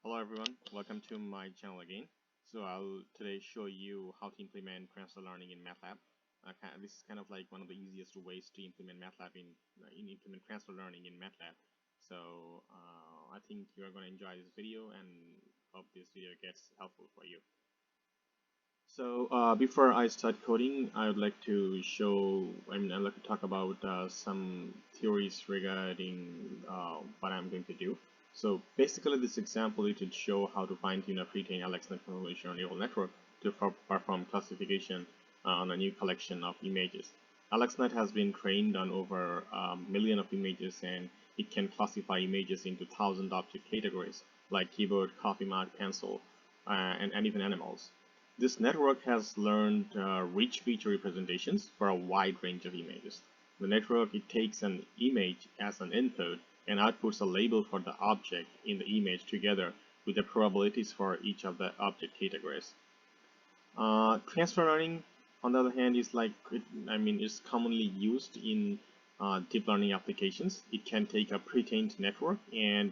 Hello everyone, welcome to my channel again. So I'll today show you how to implement transfer learning in MATLAB. This is kind of like one of the easiest ways to implement MATLAB implement transfer learning in MATLAB. So I think you are going to enjoy this video and hope this video gets helpful for you. So before I start coding, I would like to I'd like to talk about some theories regarding what I'm going to do. So basically this example is to show how to fine-tune a pre-trained Alexnet convolutional neural network to perform classification on a new collection of images. Alexnet has been trained on over a million of images, and it can classify images into 1,000 object categories like keyboard, coffee mug, pencil, and even animals. This network has learned rich feature representations for a wide range of images. The network it takes an image as an input and outputs a label for the object in the image together with the probabilities for each of the object categories. Transfer learning, on the other hand, is is commonly used in deep learning applications. It can take a pre-trained network and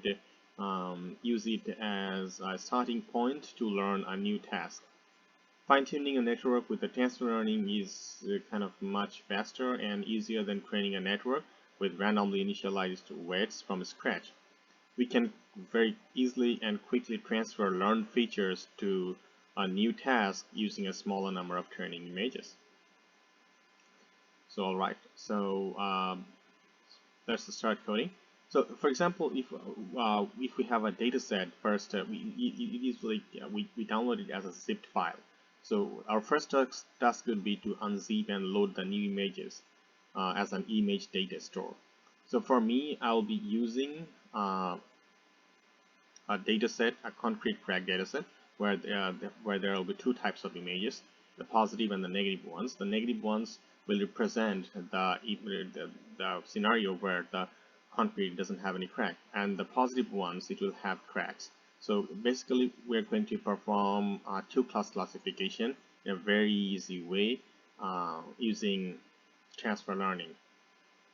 use it as a starting point to learn a new task. Fine-tuning a network with the transfer learning is kind of much faster and easier than training a network with randomly initialized weights from scratch. We can very easily and quickly transfer learned features to a new task using a smaller number of training images. So alright, so let's start coding. So for example, if we have a data set first, we download it as a zipped file. So our first task would be to unzip and load the new images as an image data store. So for me, I'll be using a data set, a concrete crack data set, where there will be two types of images, the positive and the negative ones. The negative ones will represent the scenario where the concrete doesn't have any crack, and the positive ones, it will have cracks. So basically, we're going to perform two-class classification in a very easy way using transfer learning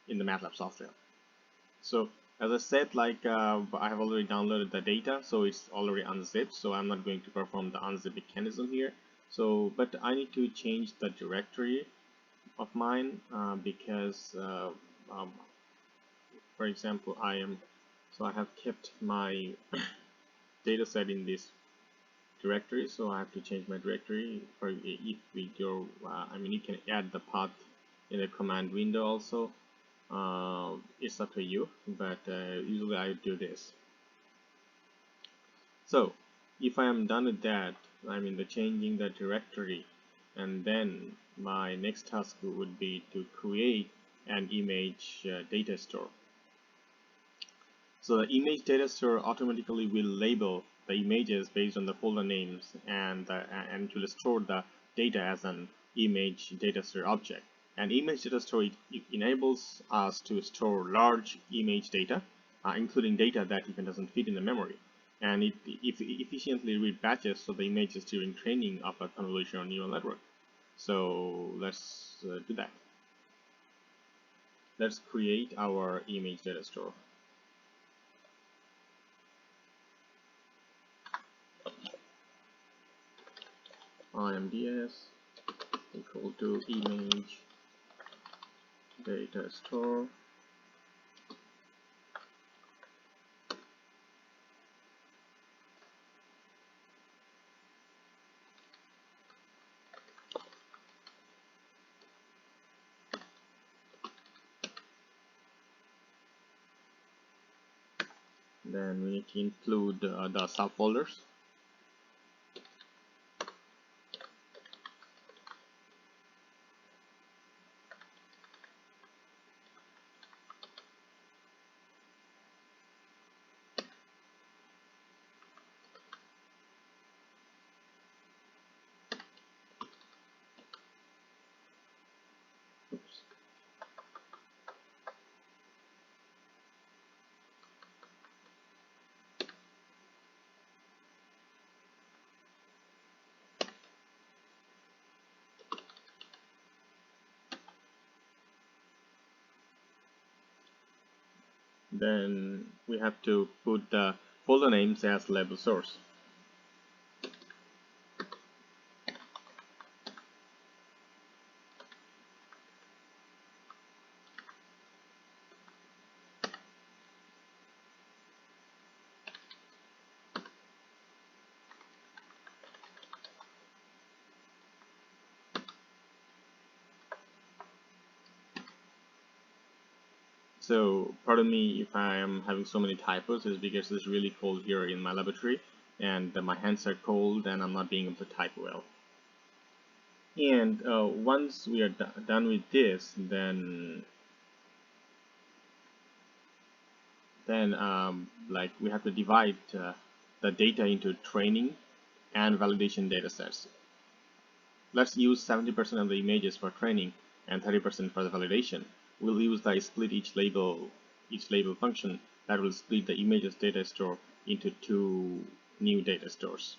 in the MATLAB software. So as I said, I have already downloaded the data, so it's already unzipped. So I'm not going to perform the unzip mechanism here. So, but I need to change the directory of mine because, for example, I have kept my data set in this directory, so I have to change my directory. For if we go, you can add the path in the command window also. It's up to you, but usually I do this. So if I am done with that, the changing the directory, and then my next task would be to create an image data store. So the image data store automatically will label the images based on the folder names, and will store the data as an image data store object. And image data store, it enables us to store large image data, including data that even doesn't fit in the memory. And it efficiently read batches of the images during training of a convolutional neural network. So let's do that. Let's create our image data store. IMDS equal to image data store. Then we need to include the subfolders. Oops. Then we have to put the folder name as label source. So pardon me if I am having so many typos, it's because it's really cold here in my laboratory and my hands are cold and I'm not being able to type well. And once we are done with this, then like we have to divide the data into training and validation data sets. Let's use 70% of the images for training and 30% for the validation. We'll use the split each label function that will split the images data store into two new data stores.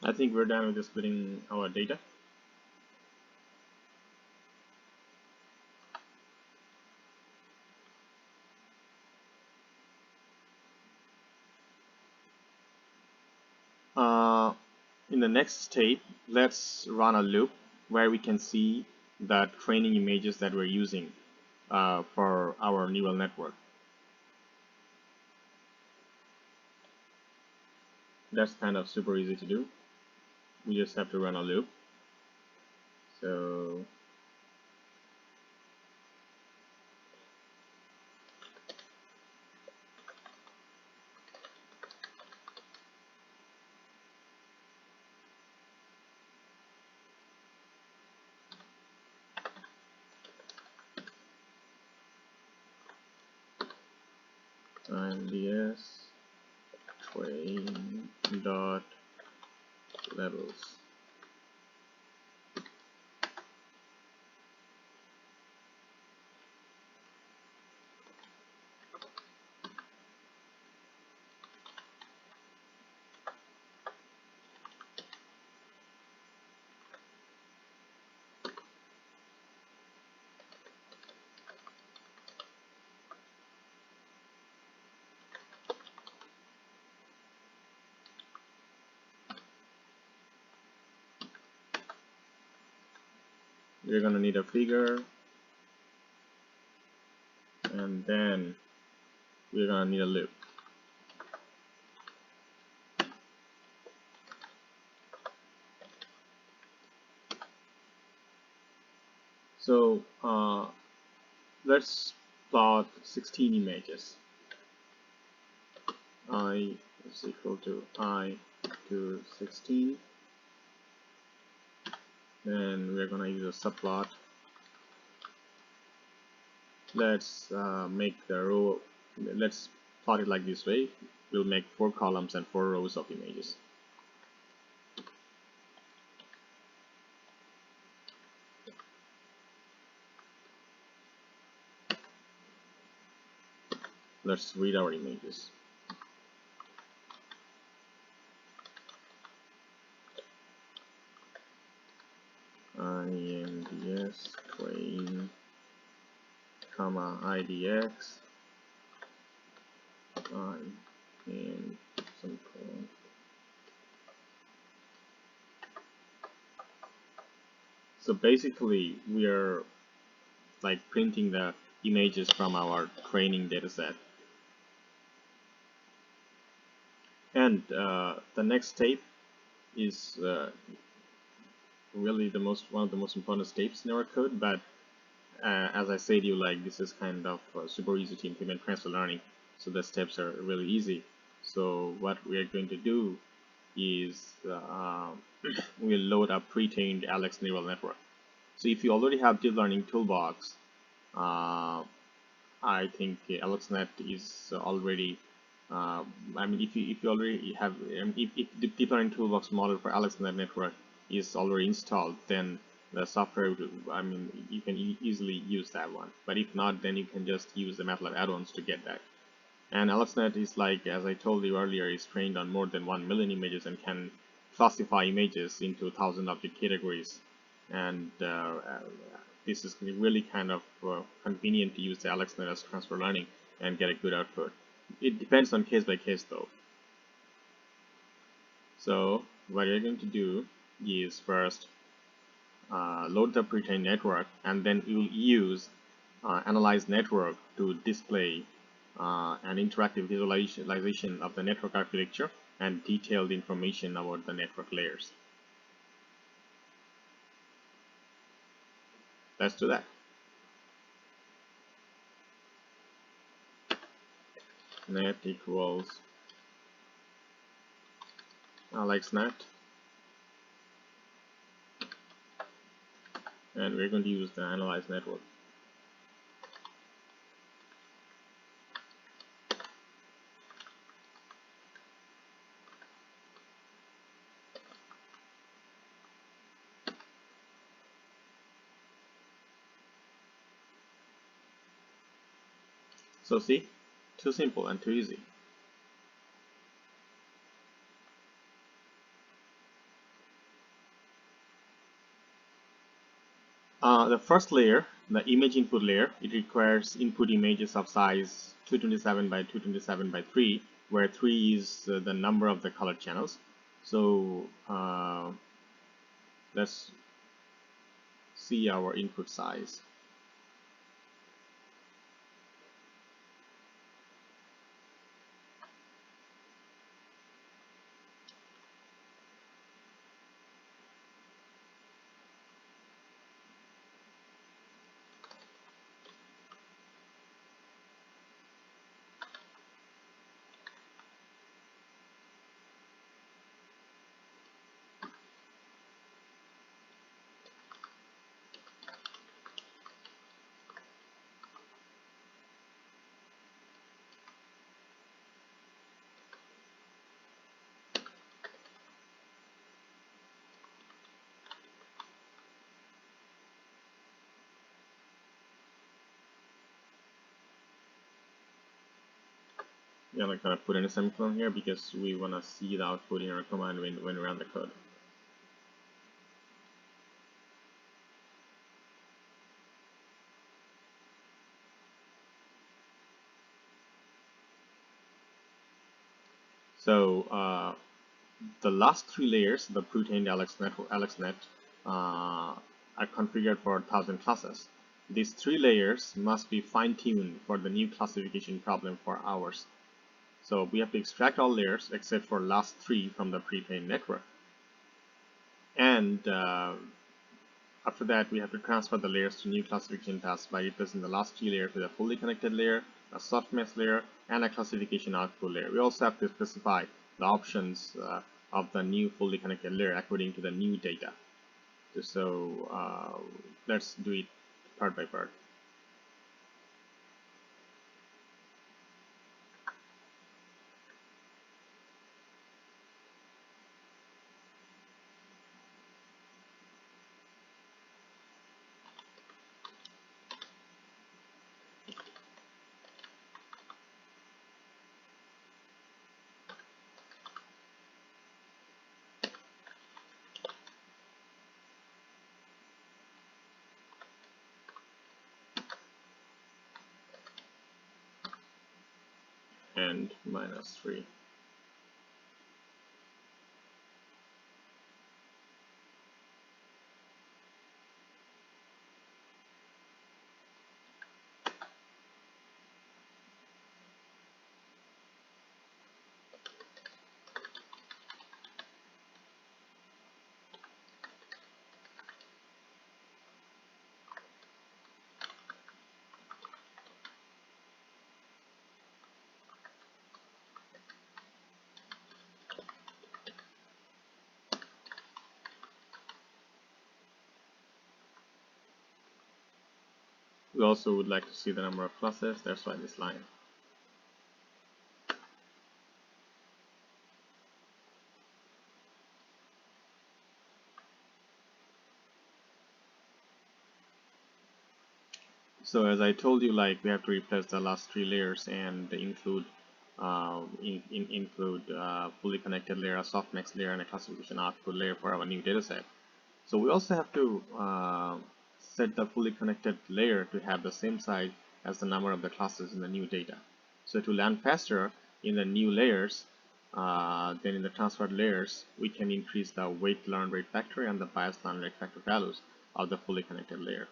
I think we're done with splitting our data. In the next step, let's run a loop where we can see the training images that we're using for our neural network. That's kind of super easy to do. We just have to run a loop. So ds train dot levels. We're gonna need a figure, and then we're gonna need a loop. So let's plot 16 images. I is equal to I to 16. Then we're gonna use a subplot. Let's make the row. Let's plot it like this way. We'll make 4 columns and 4 rows of images. Let's read our images. IMDS train, comma IDX, I, and some colon. So basically, we are like printing the images from our training data set. And the next step is really one of the most important steps in our code, but as I said, this is kind of super easy to implement transfer learning, so the steps are really easy. So what we are going to do is we'll load a pre-trained Alex neural network. So if you already have deep learning toolbox, I think Alexnet is already. I mean, if you already have, if the deep learning toolbox model for Alexnet network is already installed, then the software would, I mean, you can easily use that one. But if not, then you can just use the MATLAB add-ons to get that. And Alexnet is, like, as I told you earlier, is trained on more than 1 million images and can classify images into 1,000 object categories. And this is really kind of convenient to use the Alexnet as transfer learning and get a good output. It depends on case by case though. So what you're going to do is first load the pre-trained network, and then you'll use analyze network to display an interactive visualization of the network architecture and detailed information about the network layers. Let's do that. Net equals Alexnet, and we're going to use the analyze network. So see, too simple and too easy. The first layer, the image input layer, it requires input images of size 227 by 227 by 3, where 3 is the number of the color channels. So let's see our input size. I'm not gonna put in a semicolon here because we wanna see the output in our command when we run the code. So the last 3 layers, the pre-trained Alexnet, are configured for 1,000 classes. These 3 layers must be fine-tuned for the new classification problem for ours. So we have to extract all layers except for last 3 from the pre-trained network. And after that, we have to transfer the layers to new classification tasks by replacing the last 3 layers with a fully connected layer, a softmax layer, and a classification output layer. We also have to specify the options of the new fully connected layer according to the new data. So let's do it part by part. And -3. We also would like to see the number of classes. That's why this line. So as I told you, like we have to replace the last three layers and include fully connected layer, a softmax layer, and a classification output layer for our new dataset. So we also have to set the fully connected layer to have the same size as the number of the classes in the new data. So to learn faster in the new layers than in the transferred layers, we can increase the weight learn rate factor and the bias learn rate factor values of the fully connected layer.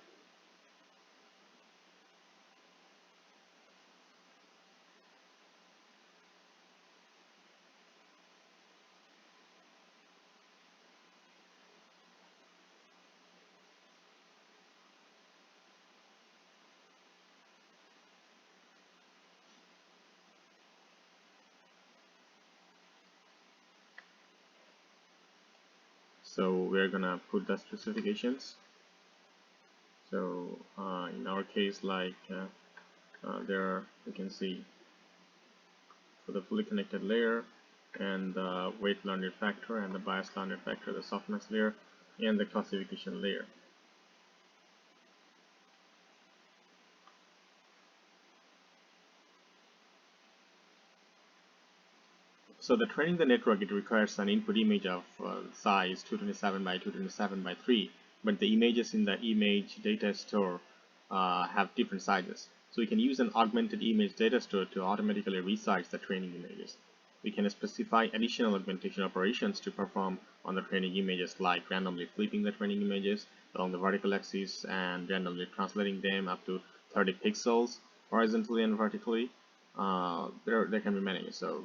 So we're gonna put the specifications. So in our case, like there you can see for the fully connected layer and the weight learn rate factor and the bias learn rate factor, the softmax layer, and the classification layer. So the training the network, it requires an input image of size 227 by 227 by 3, but the images in the image data store have different sizes. So we can use an augmented image data store to automatically resize the training images. We can specify additional augmentation operations to perform on the training images, like randomly flipping the training images along the vertical axis and randomly translating them up to 30 pixels horizontally and vertically. There can be many. So,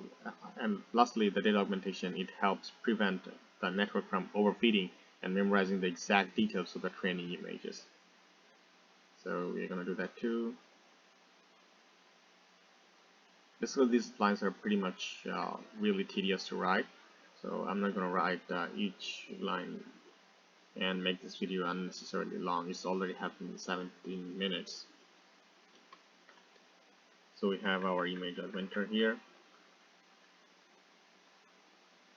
and lastly, the data augmentation, it helps prevent the network from overfeeding and memorizing the exact details of the training images. So we're going to do that too. Basically, these lines are pretty much really tedious to write. So I'm not going to write each line and make this video unnecessarily long. It's already happened 17 minutes. So we have our image augmenter here.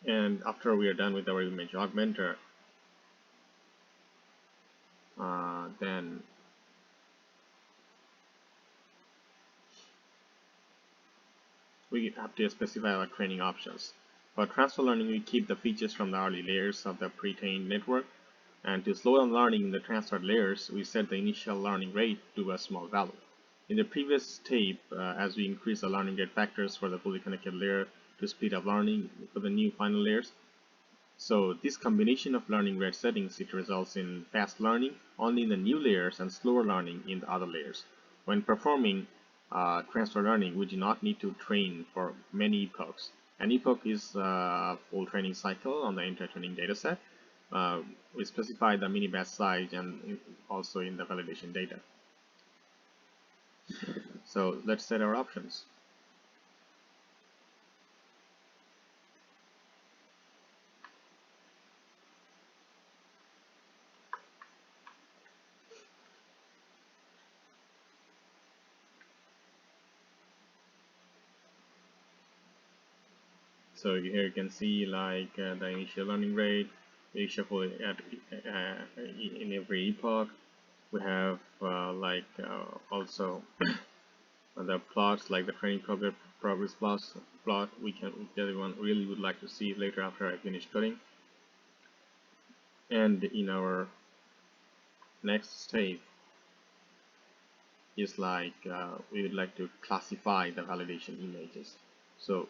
And after we are done with our image augmenter, then we have to specify our training options. For transfer learning, we keep the features from the early layers of the pre-trained network, and to slow down learning in the transferred layers, we set the initial learning rate to a small value. In the previous tape, as we increase the learning rate factors for the fully connected layer to speed up learning for the new final layers, so this combination of learning rate settings, it results in fast learning only in the new layers and slower learning in the other layers. When performing transfer learning, we do not need to train for many epochs. An epoch is a full training cycle on the entire training dataset. We specify the mini batch size and also in the validation data. So let's set our options. So here you can see like the initial learning rate, we shuffle it at in every epoch. We have also the plots like the training progress plot. We can, if everyone really would like to see later after I finish coding. And in our next step is like we would like to classify the validation images. So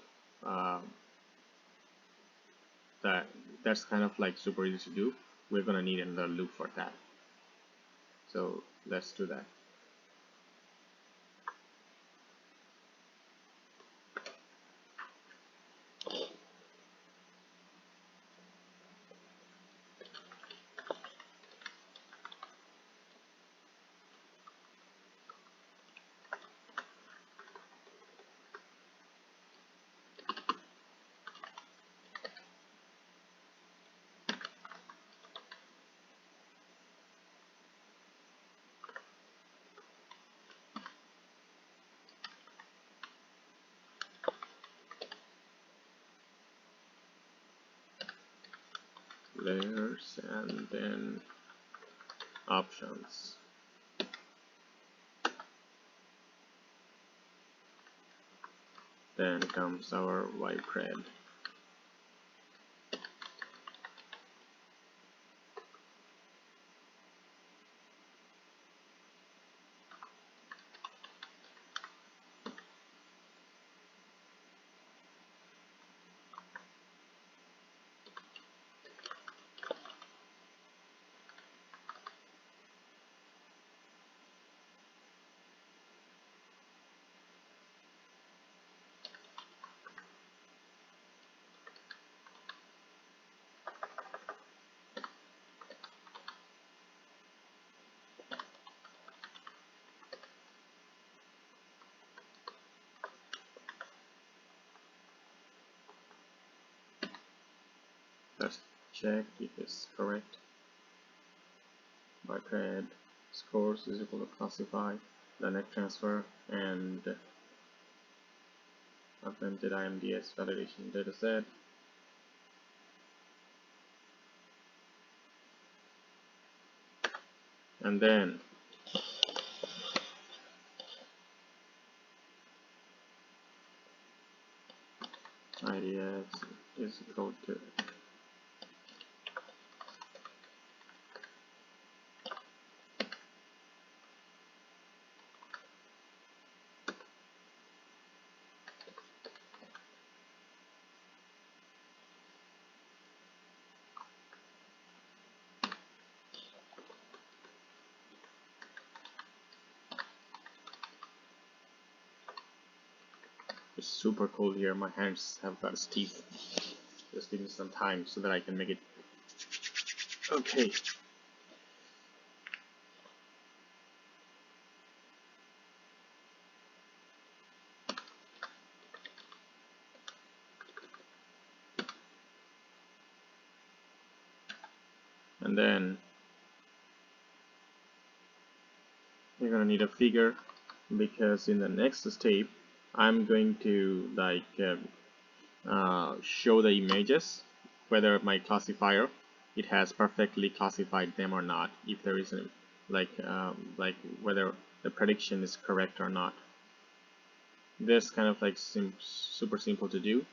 that's kind of like super easy to do. We're gonna need another loop for that. So let's do that. layers, and then options. Then comes our YPred. Let's check if it's correct. YPred scores is equal to classify, the net transfer, and augmented IMDS validation dataset. And then IDS is equal to it's super cold here. My hands have got stiff. Just give me some time so that I can make it. Okay. And then you're gonna need a figure, because in the next step I'm going to show the images, whether my classifier it has perfectly classified them or not, if there is a like whether the prediction is correct or not. This kind of like super simple to do.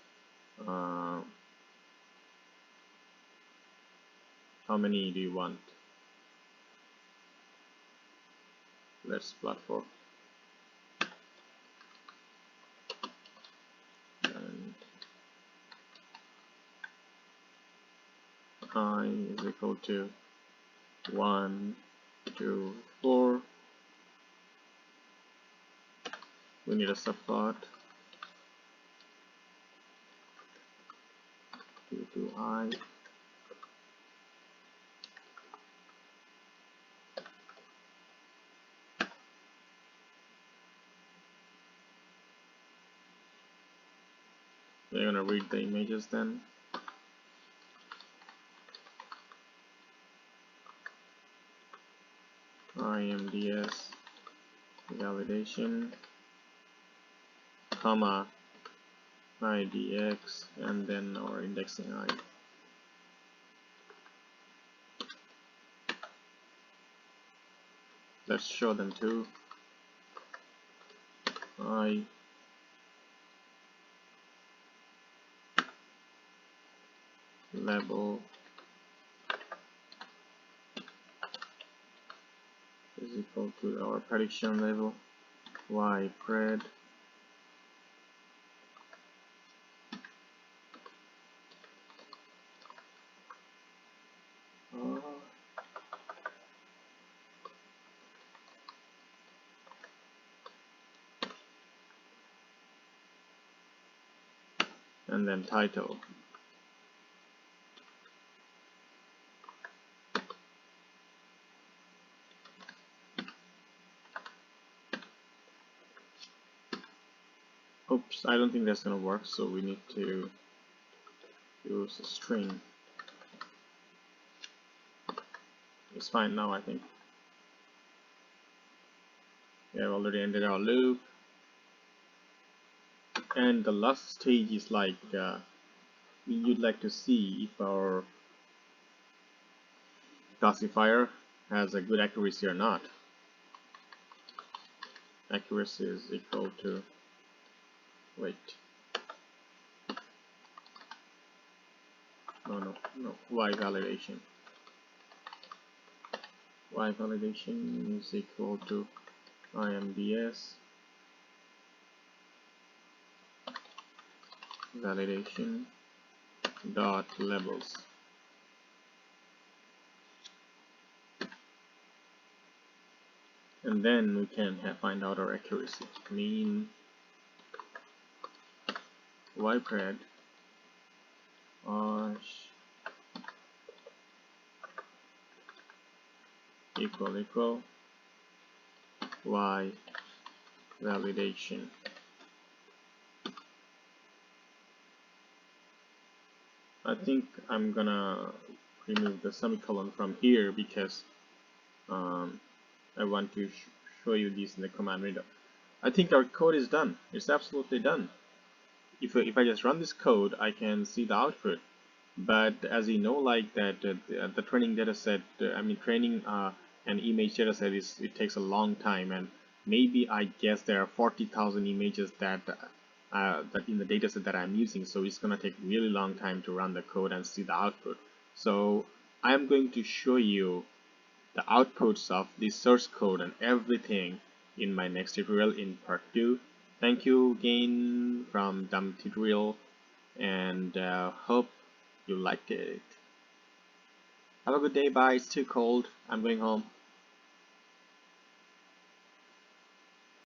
How many do you want? Let's plot for. And I is equal to 1, 2, 4. We need a subplot. 2 to I. We're gonna read the images then. IMDS validation, comma IDX, and then our indexing I. Let's show them too. I level is equal to our prediction level. YPred and then title. Oops, I don't think that's gonna work, so we need to use a string. It's fine now, I think. We have already ended our loop. And the last stage is like you'd like to see if our classifier has a good accuracy or not. Accuracy is equal to, wait, no, y validation. Y validation is equal to IMDS validation dot levels. And then we can find out our accuracy. Mean ypred equal y validation. I think I'm gonna remove the semicolon from here because I want to show you this in the command window. I think our code is done. It's absolutely done. If I just run this code, I can see the output. But as you know, like that, the training data set, training an image data set it takes a long time, and maybe I guess there are 40,000 images that in the data set that I'm using, so it's gonna take really long time to run the code and see the output. So I'm going to show you the outputs of the source code and everything in my next tutorial in part 2. Thank you again from Dumb Tutorial, and hope you liked it. Have a good day. Bye. It's too cold. I'm going home.